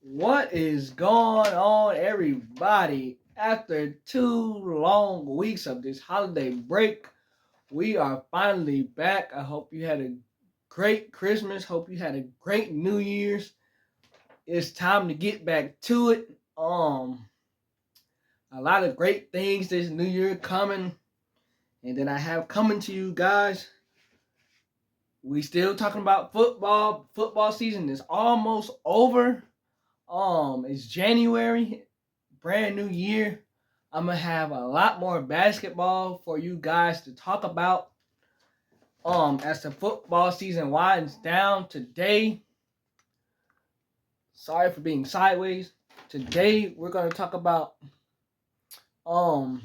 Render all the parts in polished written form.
What is going on, everybody? After 2 long weeks of this holiday break, we are finally back. I hope you had a great Christmas. Hope you had a great New Year's. It's time to get back to it. A lot of great things this New Year coming, and then I have coming to you guys. We still talking about football. Football season is almost over. It's January, brand new year. I'm gonna have a lot more basketball for you guys to talk about. As the football season winds down today. Sorry for being sideways. Today we're gonna talk about um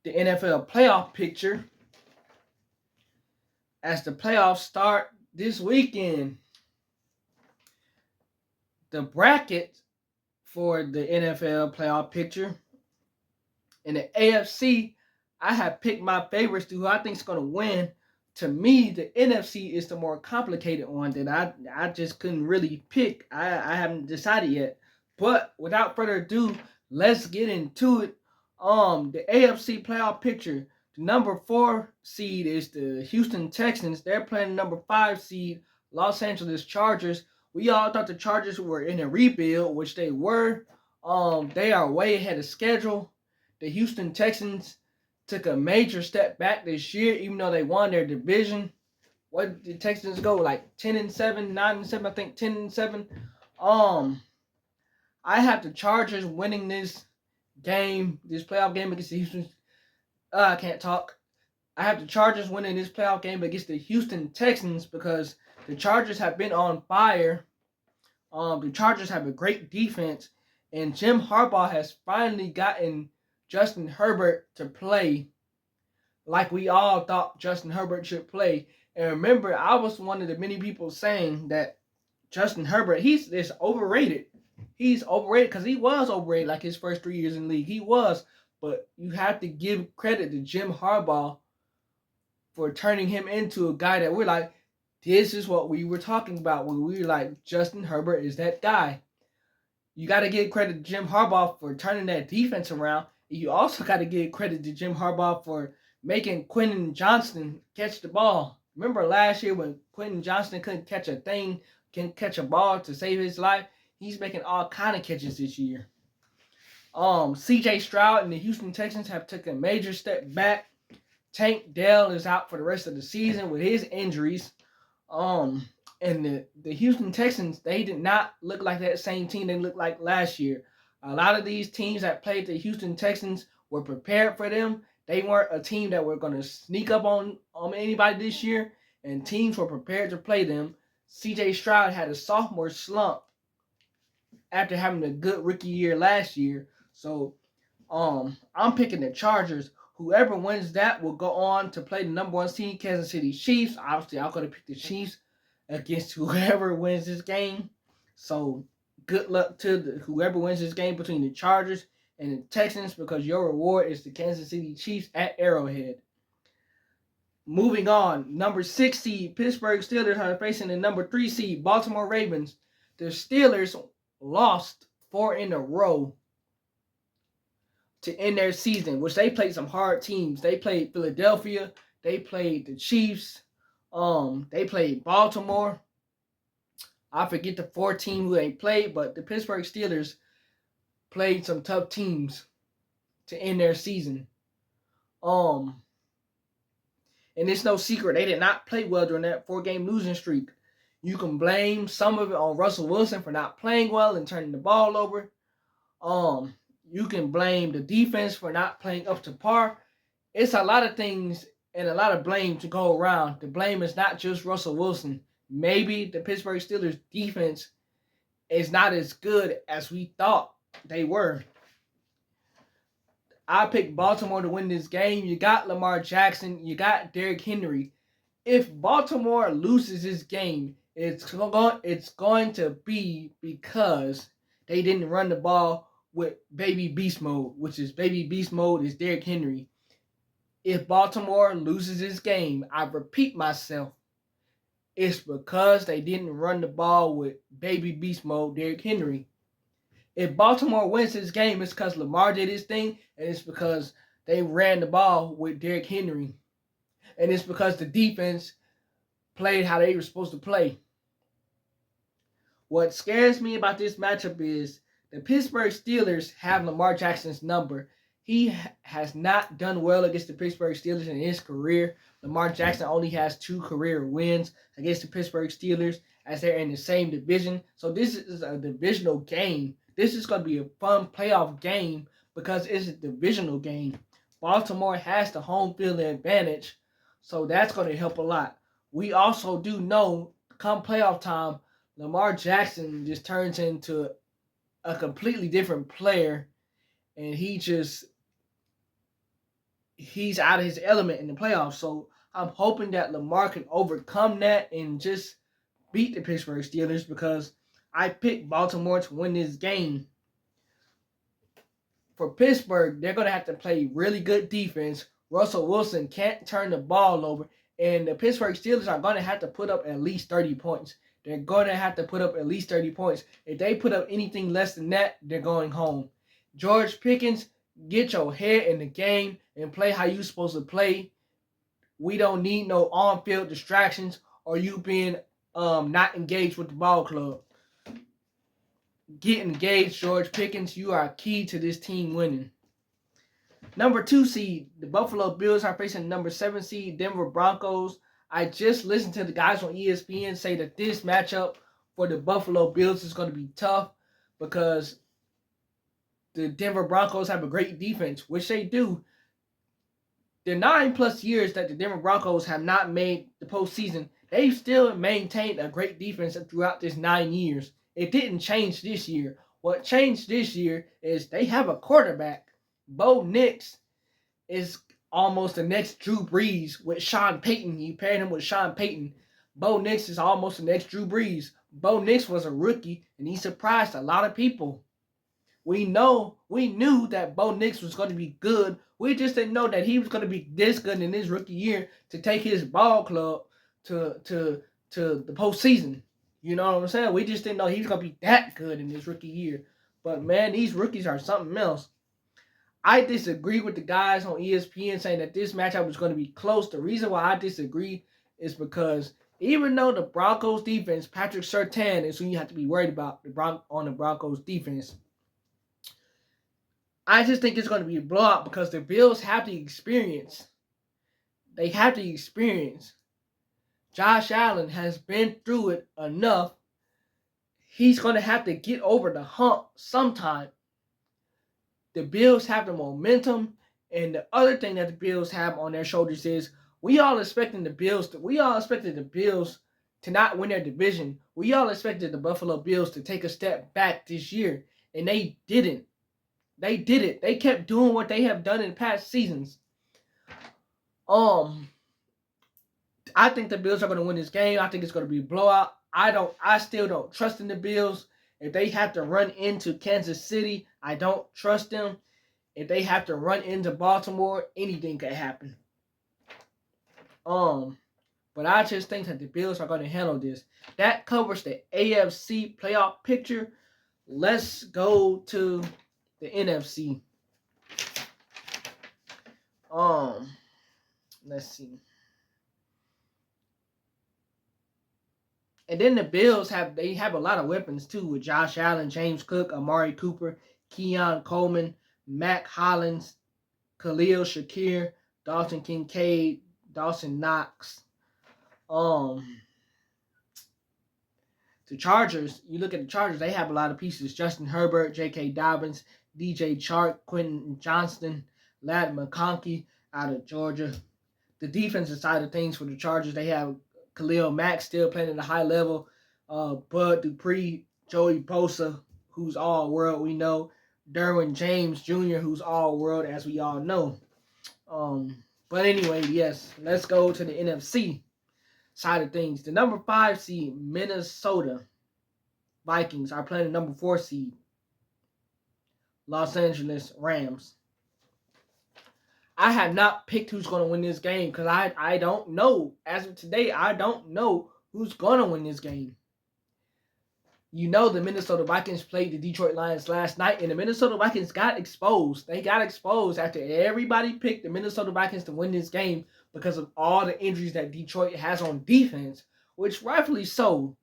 the NFL playoff picture as the playoffs start this weekend. The bracket for the NFL playoff picture in the AFC, I have picked my favorites to who I think is going to win. To me, the NFC is the more complicated one that I just couldn't really pick. I haven't decided yet. But without further ado, let's get into it. The AFC playoff picture. The number 4 seed is the Houston Texans. They're playing the number 5 seed, Los Angeles Chargers. We all thought the Chargers were in a rebuild, which they were. They are way ahead of schedule. The Houston Texans took a major step back this year, even though they won their division. What did the Texans go like 10-7, 9-7? I think 10-7. I have the Chargers winning this game, this playoff game against the Houston. I can't talk. I have the Chargers winning this playoff game against the Houston Texans because the Chargers have been on fire. The Chargers have a great defense, and Jim Harbaugh has finally gotten Justin Herbert to play like we all thought Justin Herbert should play. And remember, I was one of the many people saying that Justin Herbert, he's this overrated. He's overrated because he was overrated like his first 3 years in the league. He was. But you have to give credit to Jim Harbaugh for turning him into a guy that we're like, this is what we were talking about when we were like, Justin Herbert is that guy. You got to give credit to Jim Harbaugh for turning that defense around. You also got to give credit to Jim Harbaugh for making Quentin Johnston catch the ball. Remember last year when Quentin Johnston couldn't catch a thing, couldn't catch a ball to save his life? He's making all kind of catches this year. C.J. Stroud and the Houston Texans have taken a major step back. Tank Dell is out for the rest of the season with his injuries. And the Houston Texans, they did not look like that same team they looked like last year. A lot of these teams that played the Houston Texans were prepared for them. They weren't a team that were going to sneak up on anybody this year, and teams were prepared to play them. C.J. Stroud had a sophomore slump after having a good rookie year last year. So I'm picking the Chargers. Whoever wins that will go on to play the number 1 seed, Kansas City Chiefs. Obviously, I'm going to pick the Chiefs against whoever wins this game. So good luck to whoever wins this game between the Chargers and the Texans because your reward is the Kansas City Chiefs at Arrowhead. Moving on, number 6 seed, Pittsburgh Steelers are facing the number 3 seed, Baltimore Ravens. The Steelers lost 4 in a row to end their season, which they played some hard teams. They played Philadelphia. They played the Chiefs. They played Baltimore. I forget the 4 team who they played, but the Pittsburgh Steelers played some tough teams to end their season. And it's no secret they did not play well during that 4-game losing streak. You can blame some of it on Russell Wilson for not playing well and turning the ball over. You can blame the defense for not playing up to par. It's a lot of things and a lot of blame to go around. The blame is not just Russell Wilson. Maybe the Pittsburgh Steelers defense is not as good as we thought they were. I picked Baltimore to win this game. You got Lamar Jackson. You got Derrick Henry. If Baltimore loses this game, it's going to be because they didn't run the ball with baby beast mode, which is baby beast mode is Derrick Henry. If Baltimore loses this game, I repeat myself, It's because they didn't run the ball with baby beast mode Derrick Henry. If Baltimore wins this game, it's because Lamar did his thing, and it's because they ran the ball with Derrick Henry. And it's because the defense played how they were supposed to play. What scares me about this matchup is the Pittsburgh Steelers have Lamar Jackson's number. He has not done well against the Pittsburgh Steelers in his career. Lamar Jackson only has 2 career wins against the Pittsburgh Steelers as they're in the same division. So this is a divisional game. This is going to be a fun playoff game because it's a divisional game. Baltimore has the home field advantage, so that's going to help a lot. We also do know come playoff time, Lamar Jackson just turns into a completely different player, and he's out of his element in the playoffs. So I'm hoping that Lamar can overcome that and just beat the Pittsburgh Steelers because I picked Baltimore to win this game. For Pittsburgh, they're going to have to play really good defense. Russell Wilson can't turn the ball over, and the Pittsburgh Steelers are going to have to put up at least 30 points. They're going to have to put up at least 30 points. If they put up anything less than that, they're going home. George Pickens, get your head in the game and play how you're supposed to play. We don't need no on-field distractions or you being not engaged with the ball club. Get engaged, George Pickens. You are key to this team winning. Number 2 seed, the Buffalo Bills are facing number 7 seed, Denver Broncos. I just listened to the guys on ESPN say that this matchup for the Buffalo Bills is going to be tough because the Denver Broncos have a great defense, which they do. The 9+ years that the Denver Broncos have not made the postseason, they've still maintained a great defense throughout this 9 years. It didn't change this year. What changed this year is they have a quarterback. Bo Nix is almost the next Drew Brees with Sean Payton. You paired him with Sean Payton. Bo Nix is almost the next Drew Brees. Bo Nix was a rookie, and he surprised a lot of people. We knew that Bo Nix was going to be good. We just didn't know that he was going to be this good in his rookie year to take his ball club to the postseason. You know what I'm saying? We just didn't know he was going to be that good in his rookie year. But, man, these rookies are something else. I disagree with the guys on ESPN saying that this matchup is going to be close. The reason why I disagree is because even though the Broncos defense, Patrick Surtain is who you have to be worried about on the Broncos defense, I just think it's going to be a blowout because the Bills have the experience. They have the experience. Josh Allen has been through it enough. He's going to have to get over the hump sometime. The Bills have the momentum, and the other thing that the Bills have on their shoulders is we all expected the Bills to not win their division. We all expected the Buffalo Bills to take a step back this year, and they didn't. They did it. They kept doing what they have done in past seasons. I think the Bills are going to win this game. I think it's going to be a blowout. I still don't trust in the Bills. If they have to run into Kansas City, I don't trust them. If they have to run into Baltimore, anything could happen. But I just think that the Bills are going to handle this. That covers the AFC playoff picture. Let's go to the NFC. Let's see. And then the Bills have a lot of weapons too with Josh Allen, James Cook, Amari Cooper, Keon Coleman, Mac Hollins, Khalil Shakir, Dalton Kincaid, Dawson Knox. The Chargers, you look at the Chargers, they have a lot of pieces. Justin Herbert, J.K. Dobbins, DJ Chark, Quentin Johnston, Ladd McConkey out of Georgia. The defensive side of things for the Chargers, they have Khalil Mack still playing at a high level. Bud Dupree, Joey Bosa, who's all-world, we know. Derwin James Jr., who's all-world, as we all know. But anyway, yes, let's go to the NFC side of things. The number 5 seed, Minnesota Vikings, are playing the number 4 seed, Los Angeles Rams. I have not picked who's going to win this game because I don't know. As of today, I don't know Who's gonna win this game? You know the Minnesota Vikings played the Detroit Lions last night, and the Minnesota Vikings got exposed. They got exposed after everybody picked the Minnesota Vikings to win this game because of all the injuries that Detroit has on defense, which rightfully so.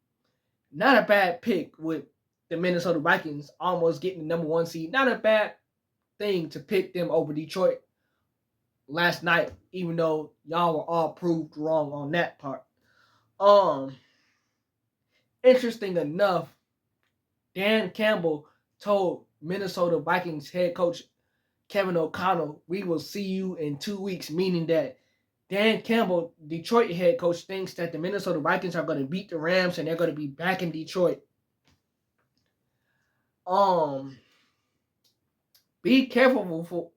Not a bad pick with the Minnesota Vikings almost getting the number one seed. Not a bad thing to pick them over Detroit last night, even though y'all were all proved wrong on that part. Interesting enough, Dan Campbell told Minnesota Vikings head coach Kevin O'Connell, "We will see you in 2 weeks," meaning that Dan Campbell, Detroit head coach, thinks that the Minnesota Vikings are going to beat the Rams and they're going to be back in Detroit. Be careful for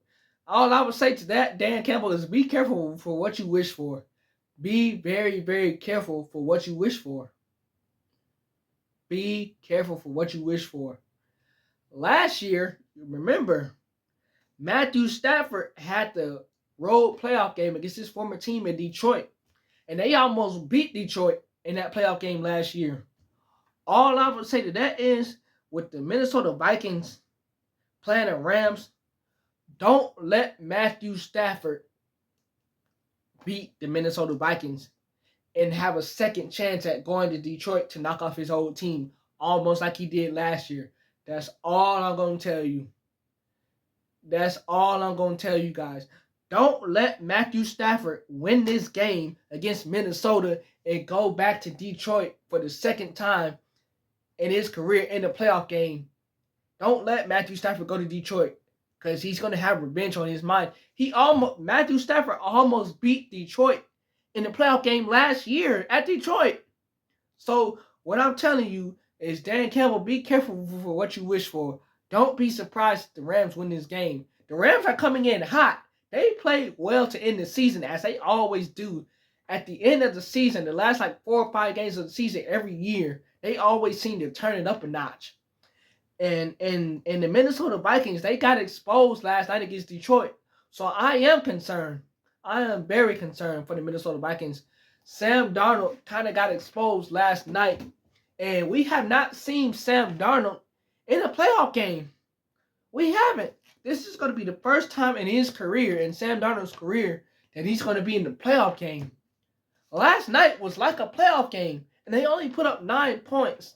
all I would say to that, Dan Campbell, is be careful for what you wish for. Be very, very careful for what you wish for. Be careful for what you wish for. Last year, remember, Matthew Stafford had the road playoff game against his former team in Detroit, and they almost beat Detroit in that playoff game last year. All I would say to that is, with the Minnesota Vikings playing the Rams, don't let Matthew Stafford beat the Minnesota Vikings and have a second chance at going to Detroit to knock off his old team, almost like he did last year. That's all I'm going to tell you. That's all I'm going to tell you guys. Don't let Matthew Stafford win this game against Minnesota and go back to Detroit for the second time in his career in the playoff game. Don't let Matthew Stafford go to Detroit because he's going to have revenge on his mind. Matthew Stafford almost beat Detroit in the playoff game last year at Detroit. So what I'm telling you is, Dan Campbell, be careful for what you wish for. Don't be surprised if the Rams win this game. The Rams are coming in hot. They played well to end the season, as they always do. At the end of the season, the last 4 or 5 games of the season every year, they always seem to turn it up a notch. And the Minnesota Vikings, they got exposed last night against Detroit. So I am concerned. I am very concerned for the Minnesota Vikings. Sam Darnold kind of got exposed last night, and we have not seen Sam Darnold in a playoff game. We haven't. This is going to be the first time in his career, in Sam Darnold's career, that he's going to be in the playoff game. Last night was like a playoff game, and they only put up 9 points.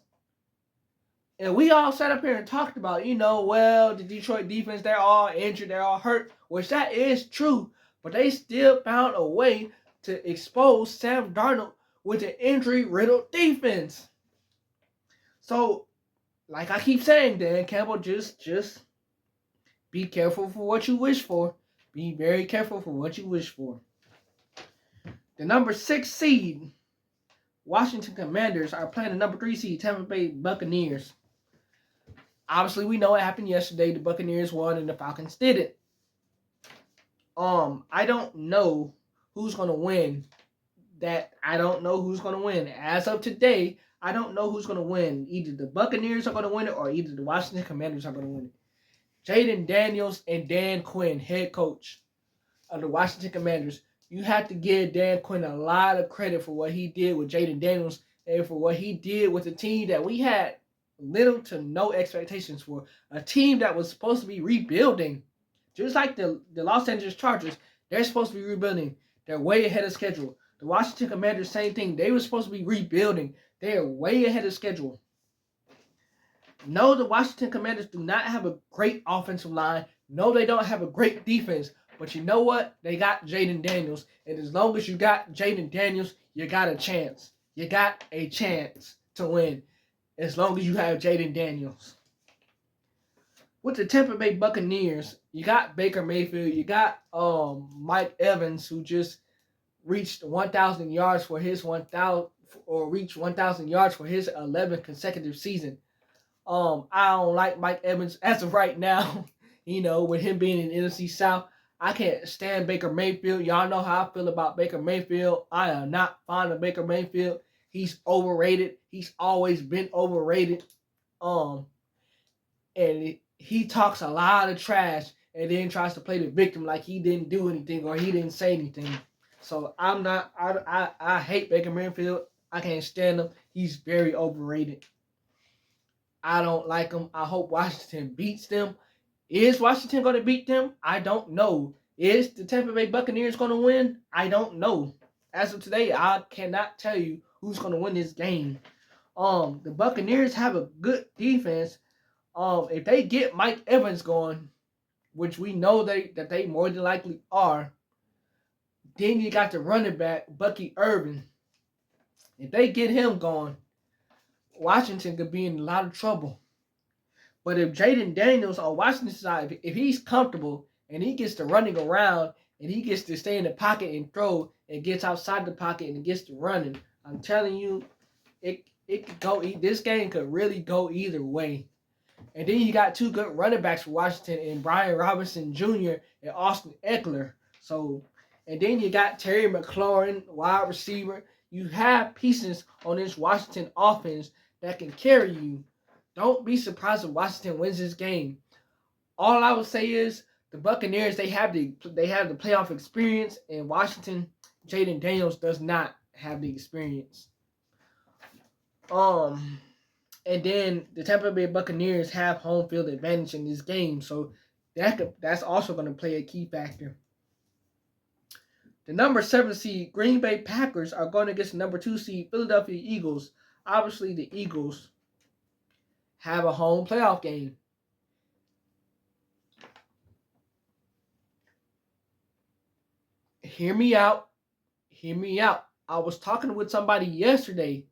And we all sat up here and talked about, the Detroit defense, they're all injured, they're all hurt, which that is true. But they still found a way to expose Sam Darnold with an injury-riddled defense. So, like I keep saying, Dan Campbell, just be careful for what you wish for. Be very careful for what you wish for. The number 6 seed, Washington Commanders, are playing the number 3 seed, Tampa Bay Buccaneers. Obviously, we know what happened yesterday. The Buccaneers won and the Falcons didn't. I don't know who's going to win. I don't know who's going to win. As of today, I don't know who's going to win. Either the Buccaneers are going to win it or either the Washington Commanders are going to win it. Jaden Daniels and Dan Quinn, head coach of the Washington Commanders. You have to give Dan Quinn a lot of credit for what he did with Jaden Daniels and for what he did with a team that we had little to no expectations for. A team that was supposed to be rebuilding. Just like the Los Angeles Chargers, they're supposed to be rebuilding. They're way ahead of schedule. The Washington Commanders, same thing. They were supposed to be rebuilding. They are way ahead of schedule. No, the Washington Commanders do not have a great offensive line. No, they don't have a great defense. But you know what? They got Jaden Daniels. And as long as you got Jaden Daniels, you got a chance. You got a chance to win. As long as you have Jaden Daniels. With the Tampa Bay Buccaneers, you got Baker Mayfield. You got Mike Evans, who just reached 1,000 yards for his 1,000 yards for his 11th consecutive season. I don't like Mike Evans as of right now. With him being in the NFC South, I can't stand Baker Mayfield. Y'all know how I feel about Baker Mayfield. I am not fond of Baker Mayfield. He's overrated. He's always been overrated. And he talks a lot of trash and then tries to play the victim like he didn't do anything or he didn't say anything. So I hate Baker Mayfield. I can't stand him. He's very overrated. I don't like him. I hope Washington beats them. Is Washington going to beat them? I don't know. Is the Tampa Bay Buccaneers going to win? I don't know. As of today, I cannot tell you who's going to win this game. The Buccaneers have a good defense. If they get Mike Evans going, which we know that they more than likely are, then you got the running back Bucky Irvin. If they get him going, Washington could be in a lot of trouble. But if Jaden Daniels on Washington's side, if he's comfortable and he gets to running around and he gets to stay in the pocket and throw and gets outside the pocket and gets to running, I'm telling you, it could go. This game could really go either way. And then you got two good running backs for Washington in Brian Robinson Jr. and Austin Eckler. So, and then you got Terry McLaurin, wide receiver. You have pieces on this Washington offense that can carry you. Don't be surprised if Washington wins this game. All I would say is the Buccaneers, they have the playoff experience, and Washington, Jaden Daniels does not have the experience. And then the Tampa Bay Buccaneers have home field advantage in this game, so that's also going to play a key factor. The number 7 seed Green Bay Packers are going against the number 2 seed Philadelphia Eagles. Obviously, the Eagles have a home playoff game. Hear me out. I was talking with somebody yesterday.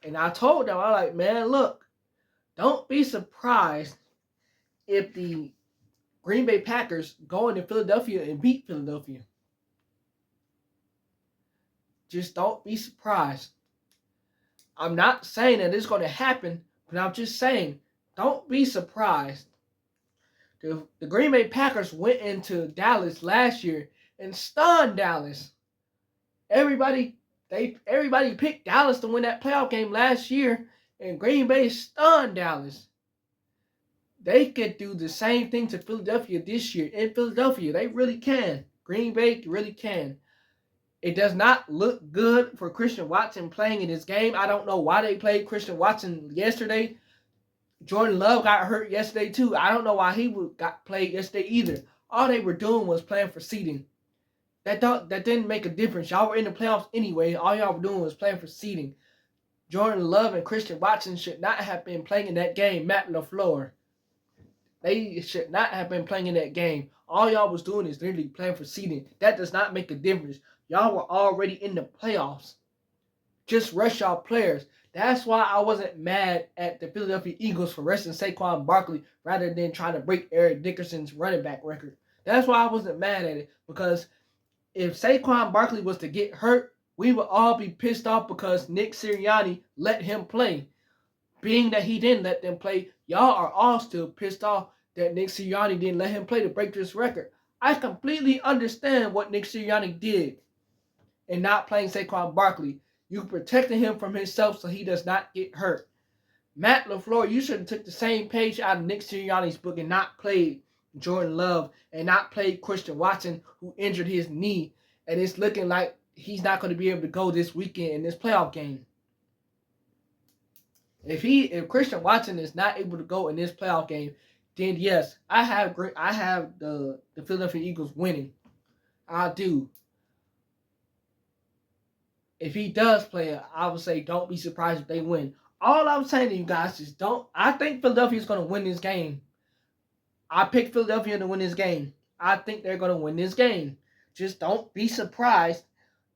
And I told them, I'm like, man, look, don't be surprised if the Green Bay Packers go into Philadelphia and beat Philadelphia. Just don't be surprised. I'm not saying that it's going to happen, but I'm just saying, don't be surprised. The Green Bay Packers went into Dallas last year and stunned Dallas. Everybody picked Dallas to win that playoff game last year, and Green Bay stunned Dallas. They could do the same thing to Philadelphia this year. In Philadelphia, they really can. Green Bay really can. It does not look good for Christian Watson playing in this game. I don't know why they played Christian Watson yesterday. Jordan Love got hurt yesterday too. I don't know why he got played yesterday either. All they were doing was playing for seeding. That didn't make a difference. Y'all were in the playoffs anyway. All y'all were doing was playing for seeding. Jordan Love and Christian Watson should not have been playing in that game. Matt LaFleur. They should not have been playing in that game. All y'all was doing is literally playing for seeding. That does not make a difference. Y'all were already in the playoffs. Just rush y'all players. That's why I wasn't mad at the Philadelphia Eagles for resting Saquon Barkley rather than trying to break Eric Dickerson's running back record. That's why I wasn't mad at it, because if Saquon Barkley was to get hurt, we would all be pissed off because Nick Sirianni let him play. Being that he didn't let them play, y'all are all still pissed off that Nick Sirianni didn't let him play to break this record. I completely understand what Nick Sirianni did in not playing Saquon Barkley. You protected him from himself so he does not get hurt. Matt LaFleur, you should have took the same page out of Nick Sirianni's book and not played Jordan Love and not played Christian Watson, who injured his knee, and it's looking like he's not going to be able to go this weekend in this playoff game. If Christian Watson is not able to go in this playoff game, then yes, I have the Philadelphia Eagles winning. I do. If he does play, I would say don't be surprised if they win. All I'm saying to you guys is I think Philadelphia is going to win this game. I picked Philadelphia to win this game. I think they're going to win this game. Just don't be surprised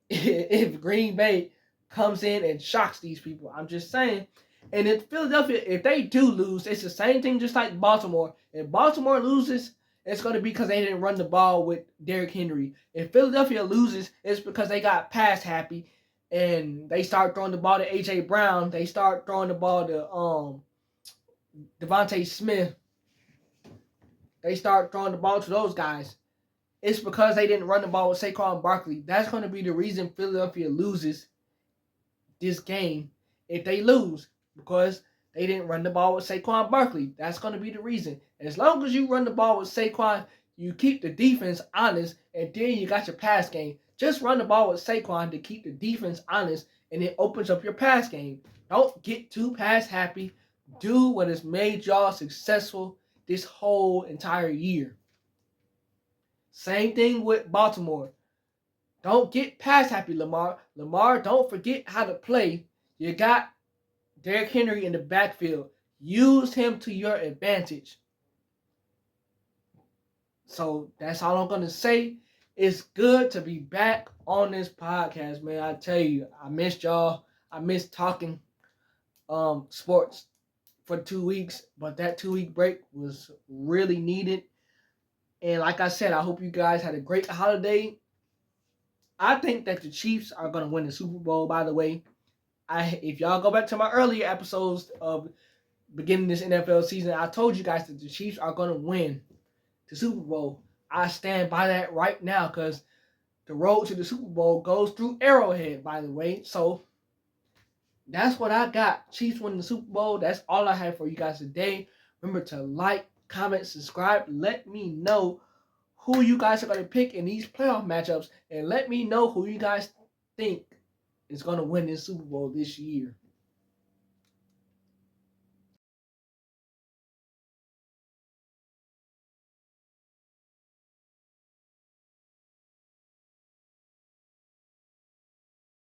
if Green Bay comes in and shocks these people. I'm just saying. And if Philadelphia, if they do lose, it's the same thing just like Baltimore. If Baltimore loses, it's going to be because they didn't run the ball with Derrick Henry. If Philadelphia loses, it's because they got pass happy and they start throwing the ball to A.J. Brown. They start throwing the ball to Devontae Smith. They start throwing the ball to those guys. It's because they didn't run the ball with Saquon Barkley. That's going to be the reason Philadelphia loses this game if they lose, because they didn't run the ball with Saquon Barkley. That's going to be the reason. As long as you run the ball with Saquon, you keep the defense honest, and then you got your pass game. Just run the ball with Saquon to keep the defense honest, and it opens up your pass game. Don't get too pass happy. Do what has made y'all successful this whole entire year. Same thing with Baltimore. Don't get pass happy, Lamar. Lamar, don't forget how to play. You got Derrick Henry in the backfield. Use him to your advantage. So that's all I'm gonna say. It's good to be back on this podcast, man. I tell you, I missed y'all. I missed talking sports for 2 weeks, but that 2 week break was really needed. And like I said, I hope you guys had a great holiday. I think that the Chiefs are gonna win the Super Bowl. By the way, if y'all go back to my earlier episodes of beginning this NFL season, I told you guys that the Chiefs are gonna win the Super Bowl. I stand by that right now because the road to the Super Bowl goes through Arrowhead, by the way. So that's what I got. Chiefs winning the Super Bowl. That's all I have for you guys today. Remember to like, comment, subscribe. Let me know who you guys are going to pick in these playoff matchups. And let me know who you guys think is going to win this Super Bowl this year.